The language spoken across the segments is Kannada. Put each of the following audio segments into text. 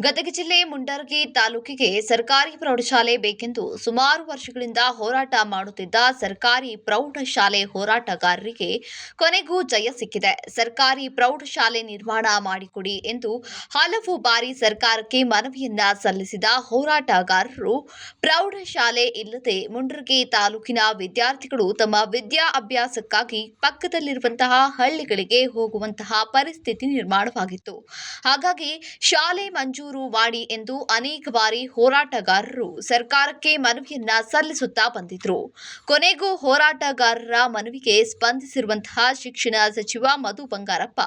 ಗದಗ ಜಿಲ್ಲೆ ಮುಂಡರಗಿ ತಾಲೂಕಿಗೆ ಸರ್ಕಾರಿ ಪ್ರೌಢಶಾಲೆ ಬೇಕೆಂದು ಸುಮಾರು ವರ್ಷಗಳಿಂದ ಹೋರಾಟ ಮಾಡುತ್ತಿದ್ದ ಸರ್ಕಾರಿ ಪ್ರೌಢಶಾಲೆ ಹೋರಾಟಗಾರರಿಗೆ ಕೊನೆಗೂ ಜಯ ಸಿಕ್ಕಿದೆ. ಸರ್ಕಾರಿ ಪ್ರೌಢಶಾಲೆ ನಿರ್ಮಾಣ ಮಾಡಿಕೊಡಿ ಎಂದು ಹಲವು ಬಾರಿ ಸರ್ಕಾರಕ್ಕೆ ಮನವಿಯನ್ನ ಸಲ್ಲಿಸಿದ ಹೋರಾಟಗಾರರು ಪ್ರೌಢಶಾಲೆ ಇಲ್ಲದೆ ಮುಂಡರಗಿ ತಾಲೂಕಿನ ವಿದ್ಯಾರ್ಥಿಗಳು ತಮ್ಮ ವಿದ್ಯಾ ಅಭ್ಯಾಸಕ್ಕಾಗಿ ಪಕ್ಕದಲ್ಲಿರುವಂತಹ ಹಳ್ಳಿಗಳಿಗೆ ಹೋಗುವಂತಹ ಪರಿಸ್ಥಿತಿ ನಿರ್ಮಾಣವಾಗಿತ್ತು. ಹಾಗಾಗಿ ಶಾಲೆ ಮಂಜೂರು ಮಾಡಿ ಎಂದು ಅನೇಕ ಬಾರಿ ಹೋರಾಟಗಾರರು ಸರ್ಕಾರಕ್ಕೆ ಮನವಿಯನ್ನ ಸಲ್ಲಿಸುತ್ತಾ ಬಂದಿದ್ರು. ಕೊನೆಗೂ ಹೋರಾಟಗಾರರ ಮನವಿಗೆ ಸ್ಪಂದಿಸಿರುವಂತಹ ಶಿಕ್ಷಣ ಸಚಿವ ಮಧು ಬಂಗಾರಪ್ಪ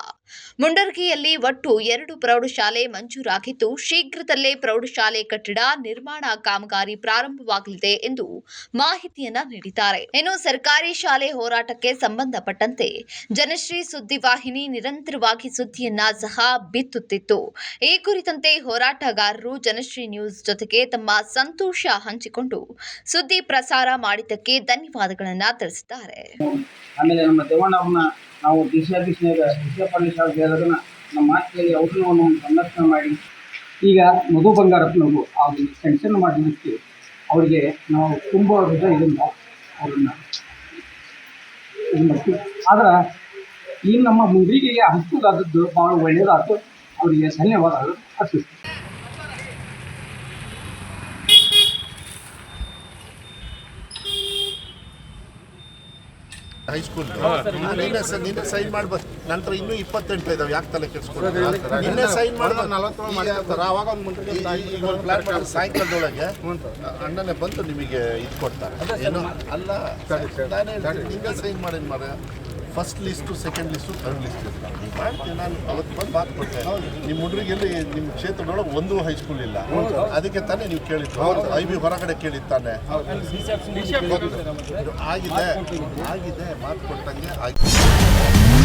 ಮುಂಡರಗಿಯಲ್ಲಿ ಒಟ್ಟು 2 ಪ್ರೌಢಶಾಲೆ ಮಂಜೂರಾಗಿದ್ದು ಶೀಘ್ರದಲ್ಲೇ ಪ್ರೌಢಶಾಲೆ ಕಟ್ಟಡ ನಿರ್ಮಾಣ ಕಾಮಗಾರಿ ಪ್ರಾರಂಭವಾಗಲಿದೆ ಎಂದು ಮಾಹಿತಿಯನ್ನ ನೀಡಿದ್ದಾರೆ. ಇನ್ನು ಸರ್ಕಾರಿ ಶಾಲೆ ಹೋರಾಟಕ್ಕೆ ಸಂಬಂಧಪಟ್ಟಂತೆ ಜನಶ್ರೀ ಸುದ್ದಿವಾಹಿನಿ ನಿರಂತರವಾಗಿ ಸುದ್ದಿಯನ್ನ ಸಹ ಬಿತ್ತುತ್ತಿತ್ತು. ಈ ಕುರಿತಂತೆ ಹೋರಾಟಗಾರರು ಜನಶ್ರೀ ನ್ಯೂಸ್ ಜೊತೆಗೆ ತಮ್ಮ ಸಂತೋಷ ಹಂಚಿಕೊಂಡು ಸುದ್ದಿ ಪ್ರಸಾರ ಮಾಡಿದ್ದಕ್ಕೆ ಧನ್ಯವಾದಗಳನ್ನು ತಿಳಿಸಿದ್ದಾರೆ. ಆಮೇಲೆ ನಮ್ಮ ದೇವಣ್ಣವ್ರನ್ನ ನಾವು ಹೇಳೋದನ್ನ ನಮ್ಮ ಮಾತಿನಲ್ಲಿ ಅವ್ರನ್ನ ಸಂರಕ್ಷಣೆ ಮಾಡಿ ಈಗ ಮಧು ಬಂಗಾರಪ್ಪನವರು ಅವ್ರಿಗೆ ಸೆನ್ಷನ್ ಮಾಡಲಿಕ್ಕೆ ಅವರಿಗೆ ನಾವು ತುಂಬ ಇದರಿಂದ ಅವ್ರನ್ನ ಇದು ಮಾಡ್ತೀವಿ. ಆದ್ರೆ ಈ ನಮ್ಮ ಮುಂದಿಗೆ ಹಂಚೋದಾದದ್ದು ಭಾಳ ಒಳ್ಳೆಯದಾಯ್ತು. ಅವರಿಗೆ ಧನ್ಯವಾದಗಳು ಅರ್ಪಿಸ್ತೀವಿ. ಹೈಸ್ಕೂಲ್ ನಿನ್ನೆ ಸೈನ್ ಮಾಡ್ಬೋದು. ನಂತರ ಇನ್ನೂ 28 ಇದಾವೆ. ಯಾಕೆ ತಲೆ ಕೆಡಿಸ್ಕೊಂಡು ನಿನ್ನೆ ಸೈನ್ ಮಾಡ್ಬೋದು. 40 ಆವಾಗ ಒಂದು ಪ್ಲಾನ್ ಮಾಡಿ ಸಾಯಂಕಾಲದೊಳಗೆ ಅಣ್ಣನೇ ಬಂದು ನಿಮಗೆ ಇದು ಕೊಡ್ತಾರೆ. ಏನು ಅಲ್ಲ, ನಿನ್ನೆ ಸೈನ್ ಮಾಡೇನು ಮಾಡ first list, second list, third list ಇರ್ತಾರೆ. ಮಾಡ್ತೀನಿ ನಾನು ಅವತ್ತು ಬಂದು ಮಾತು ಕೊಟ್ಟೆ. ನಿಮ್ಮ ಹುಡುಗರಿಗೆ ನಿಮ್ಮ ಕ್ಷೇತ್ರದೊಳಗೆ ಒಂದು ಹೈಸ್ಕೂಲ್ ಇಲ್ಲ, ಅದಕ್ಕೆ ತಾನೇ ನೀವು ಕೇಳಿದ್ದು. IB ಹೊರಗಡೆ ಕೇಳಿದ್ದಾನೆ. ಆಗಿದೆ ಮಾತು ಕೊಟ್ಟಂಗೆ ಆಗಿದೆ.